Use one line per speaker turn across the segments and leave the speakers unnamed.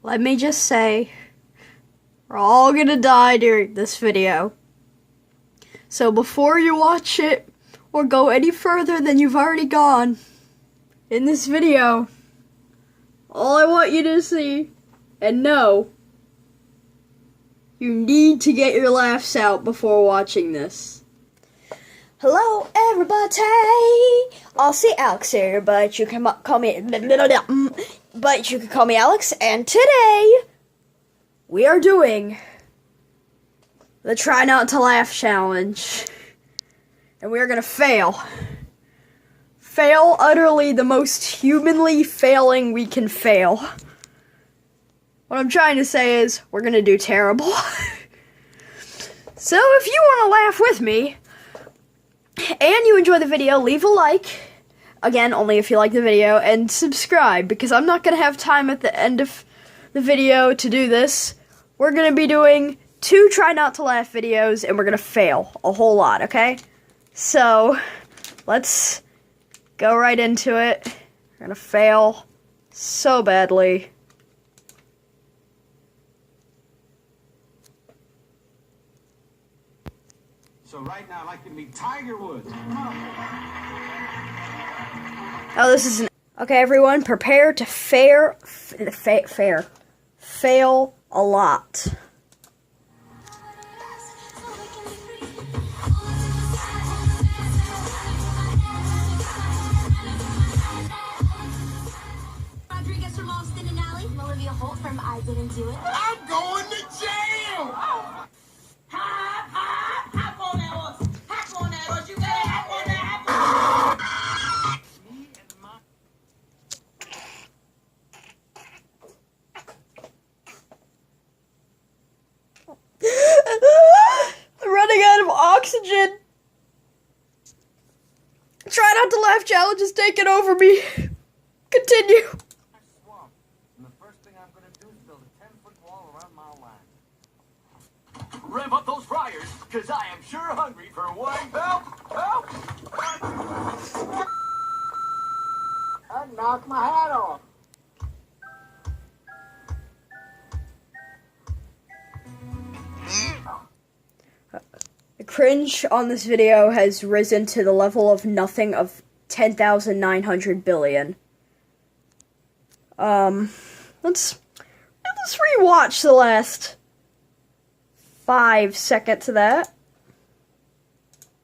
let me just say, we're all gonna die during this video. So before you watch it, or go any further than you've already gone, in this video, all I want you to see and know, you need to get your laughs out before watching this. Hello, everybody. I'll see Alex here, but you can call me. But you can call me Alex. And today we are doing the Try Not to Laugh challenge, and we are gonna fail. Fail utterly, the most humanly failing we can fail. What I'm trying to say is, we're gonna do terrible. So if you want to laugh with me, and you enjoy the video, leave a like. Again, only if you like the video, and subscribe, because I'm not gonna have time at the end of the video to do this. We're gonna be doing 2 Try Not to Laugh videos, and we're gonna fail a whole lot, okay? So, let's go right into it. We're gonna fail so badly.
So right now, I'd like you to meet Tiger Woods.
Oh, this is an... Okay, everyone, prepare to fail a lot.
Rodriguez from Austin and Alley. Olivia Holt from I Didn't Do It.
I'm going to jail!
Hop on that horse. Hop on that horse. You better hop on that.
I'm running out of oxygen. Try Not to Laugh challenge is taking over me. Continue.
Swamp. And the first thing I'm going to do is build a 10-foot wall around my line. Rev up those fryers, because I am sure hungry for one. Help! I knocked my hat off.
The cringe on this video has risen to the level of nothing of 10,900 billion. Let's rewatch the last 5 seconds of that.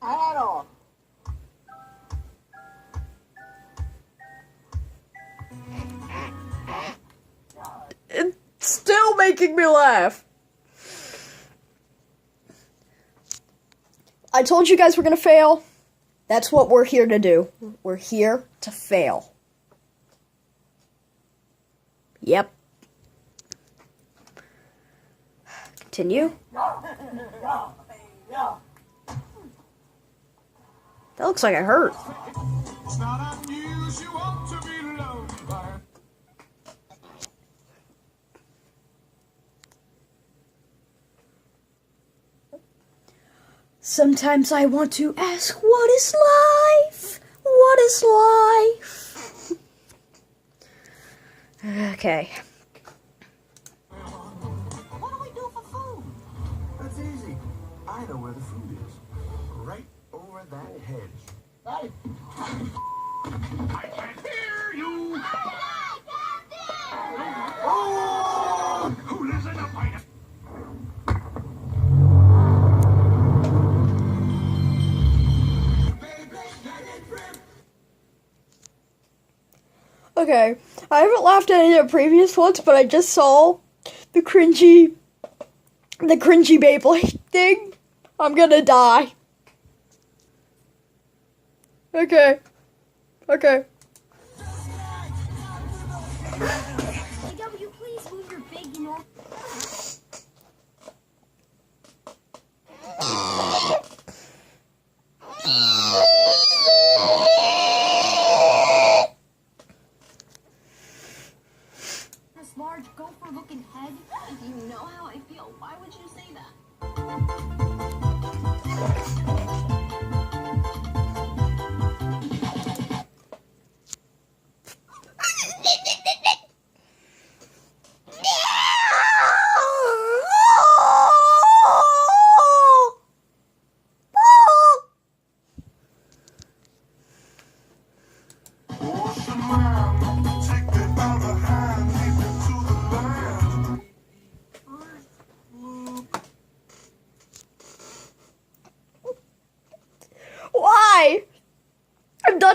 Hat off.
It's still making me laugh. I told you guys we're gonna fail. That's what we're here to do. We're here to fail. Yep. Continue. That looks like it hurt.
It's not unusual to be loved by
Sometimes I want to ask, what is life? What is life? Okay.
What do we do for food?
That's easy. I know where the food is. Right over that hedge. I can't hear you! Oh! Who lives in a pineapple?
Okay. I haven't laughed at any of the previous ones, but I just saw the cringy Beyblade thing. I'm gonna die. Okay.
Hey, W, please move your big, large gopher-looking head. If you know how I feel, why would you say that?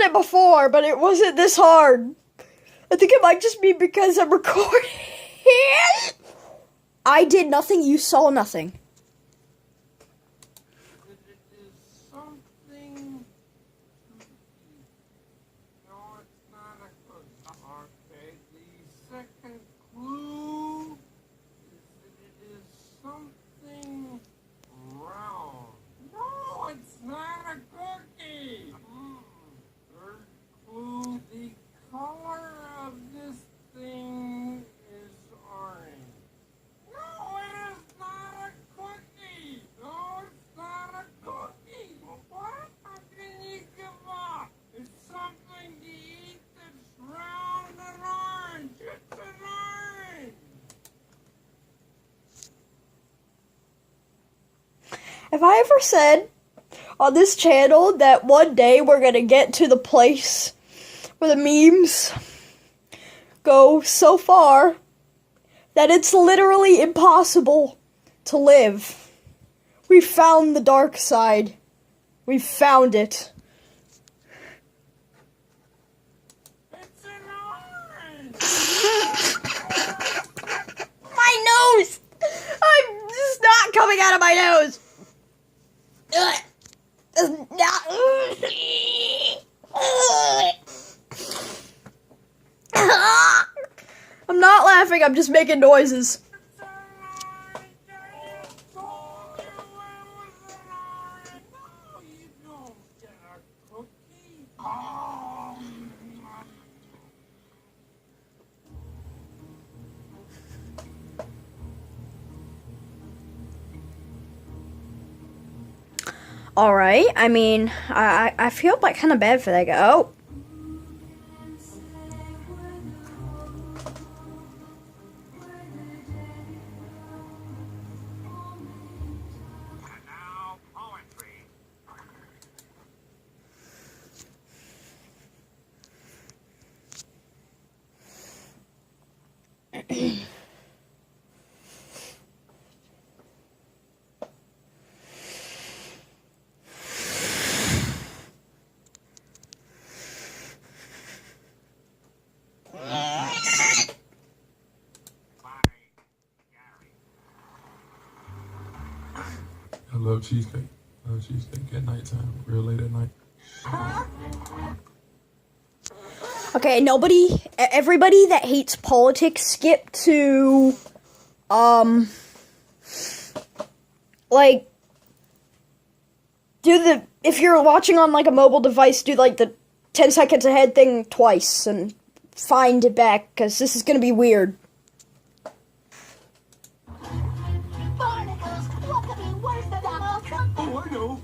it before, but it wasn't this hard. I think it might just be because I'm recording. I did nothing, you saw nothing.
It is something. No, it's not a good. Okay, the second clue is that it is something round. No, it's not a cookie. Third clue, the color of this thing is orange. No, it is not a cookie. No, it's not a cookie. What? How can you give up? It's something to eat that's round and orange. It's an orange.
Have I ever said on this channel that one day we're gonna get to the place where the memes go so far that it's literally impossible to live? We found the dark side. We found it.
It's an orange.
My nose! It's not coming out of my nose! Ugh. It's not. I'm not laughing, I'm just making noises.
It's an orange. I just told you it was an orange. No, you don't get a cookie.
Alright, I mean, I feel like kind of bad for that guy. Oh.
And now, poetry. By Gary.
I love cheesecake. I love cheesecake at nighttime, real late at night.
Okay, everybody that hates politics, skip to, like, if you're watching on, like, a mobile device, do, like, the 10 seconds ahead thing twice, and find it back, because this is gonna be weird.
Barnacles, what could be worse than that?
Oh, I know.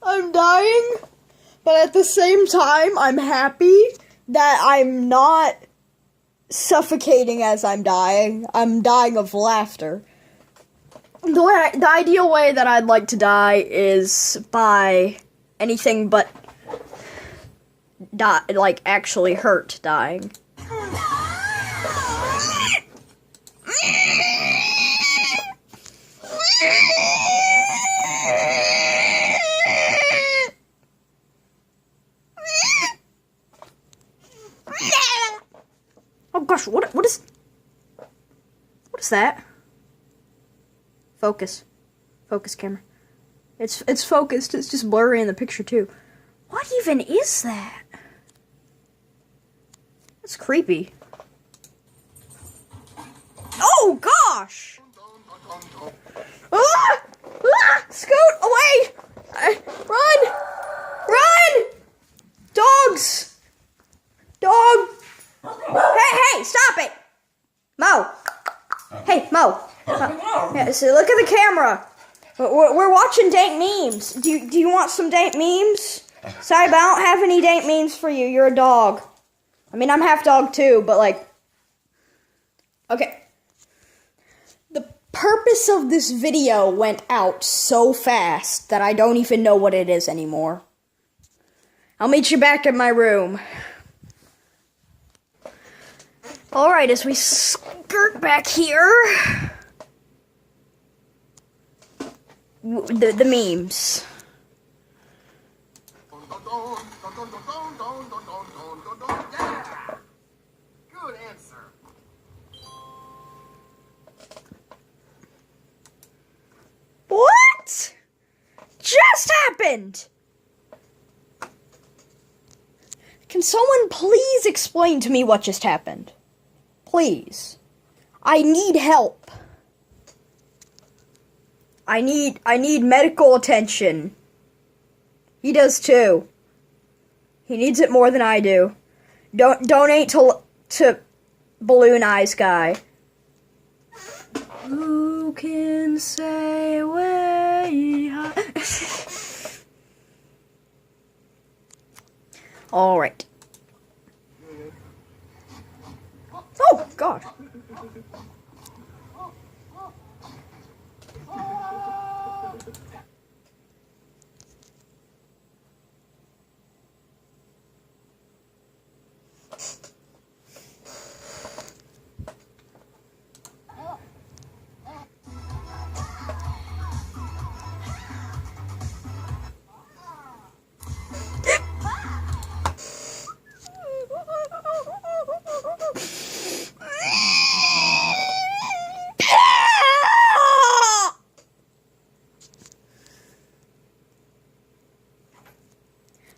I'm dying, but at the same time, I'm happy that I'm not suffocating as I'm dying. I'm dying of laughter. The ideal way that I'd like to die is by anything but like actually hurt dying. Oh gosh, what is that? Focus camera. It's focused. It's just blurry in the picture too. What even is that? That's creepy. Oh gosh! Ah! Ah! Scoot away! Run! Run! Dogs! Dog! Hey, stop it! Mo! Hey, Mo! Yeah, so look at the camera. We're watching dank memes. Do you want some dank memes? Sorry, but I don't have any dank memes for you. You're a dog. I mean, I'm half dog too, but like... Okay. The purpose of this video went out so fast that I don't even know what it is anymore. I'll meet you back in my room. Alright, as we skirt back here, the memes.
Yeah! Good answer.
What just happened? Can someone please explain to me what just happened? Please. I need help. I need medical attention. He does too. He needs it more than I do. Donate to Balloon Eyes guy. Who can say way high? All right. Oh God.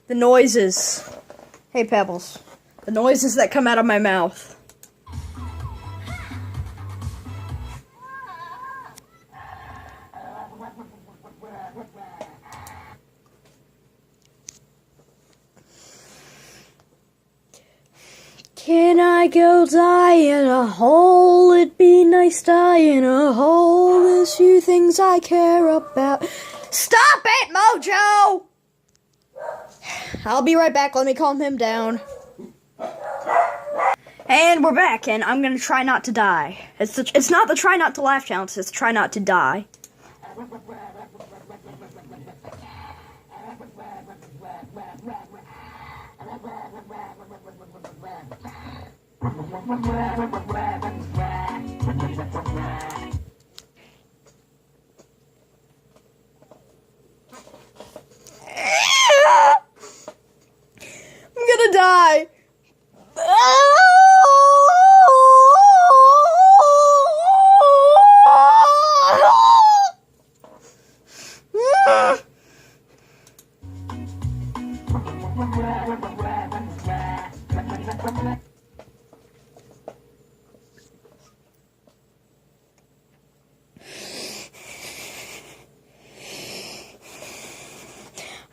The noises. Hey, Pebbles. The noises that come out of my mouth. Can I go die in a hole? It'd be nice die in a hole. There's few things I care about. Stop it, Mojo! I'll be right back. Let me calm him down. And we're back, and I'm gonna try not to die. It's not the try not to laugh challenge, it's try not to die. I'm gonna die.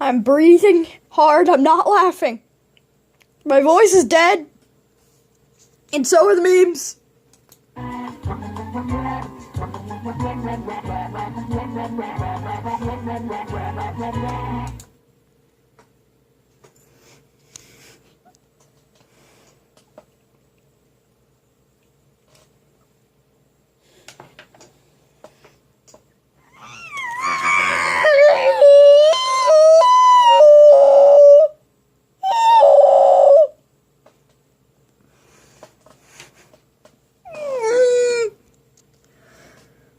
I'm breathing hard. I'm not laughing. My voice is dead. And so are the memes.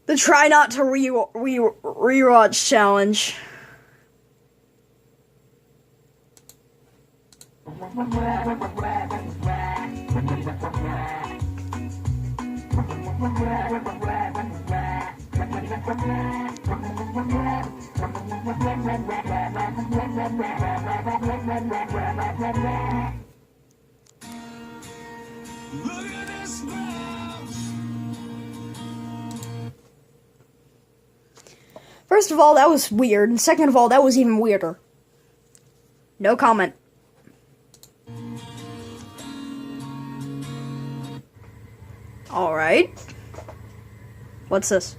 The try not to rewatch challenge.
Look at this mouse.
First of all, that was weird, and second of all, that was even weirder. No comment. Alright. What's this?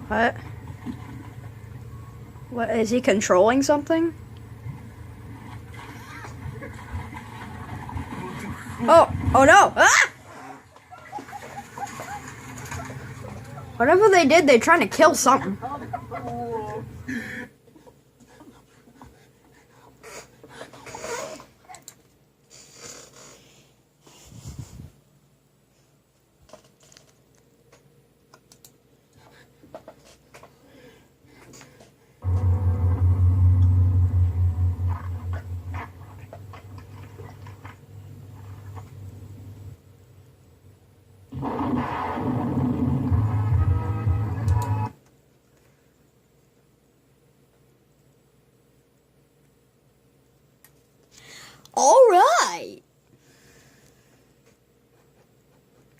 What? What, is he controlling something? Oh no! Ah! Whatever they did, they're trying to kill something.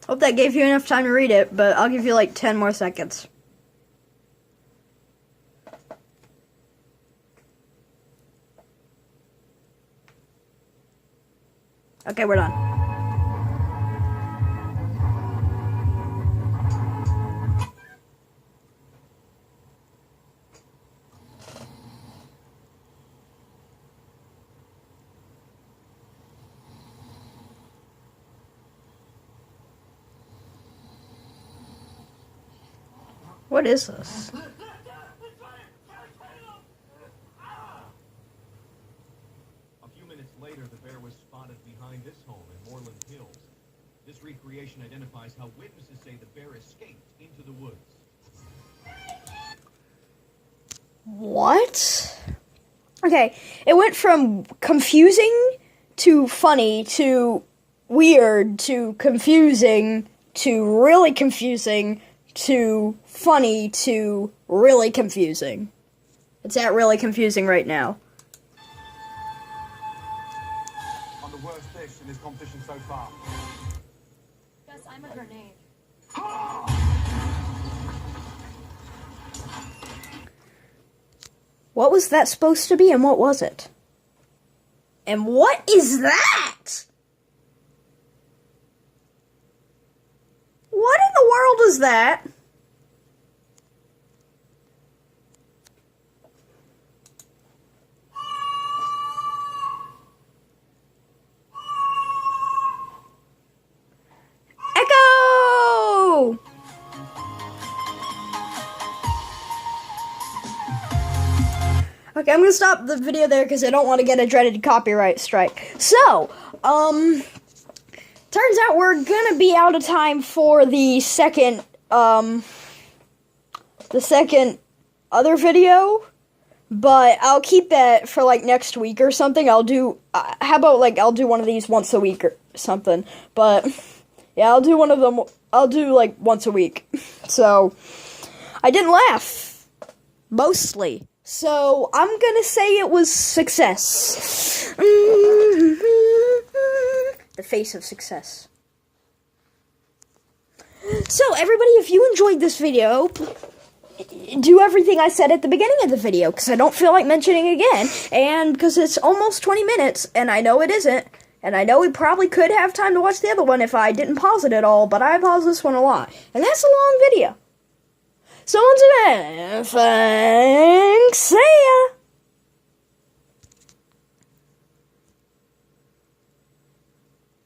Hope that gave you enough time to read it, but I'll give you like 10 more seconds. Okay, we're done. What is this?
A few minutes later, the bear was spotted behind this home in Moreland Hills. This recreation identifies how witnesses say the bear escaped into the woods.
What? Okay, it went from confusing to funny to weird to confusing to really confusing to funny to really confusing. It's at really confusing right now.
I'm the worst fish in this competition so far.
Gus, I'm a grenade.
What was that supposed to be, and what was it? And what is that? What in the world is that? Echo! Okay, I'm gonna stop the video there because I don't want to get a dreaded copyright strike. So, turns out we're gonna be out of time for the second other video, but I'll keep that for like next week or something. I'll do, how about like I'll do one of these once a week or something, but yeah, I'll do one of them, I'll do like once a week. So, I didn't laugh, mostly. So, I'm gonna say it was success. The face of success. So, everybody, if you enjoyed this video, do everything I said at the beginning of the video, because I don't feel like mentioning it again, and because it's almost 20 minutes, and I know it isn't, and I know we probably could have time to watch the other one if I didn't pause it at all, but I paused this one a lot, and that's a long video. So until then, thanks, see ya!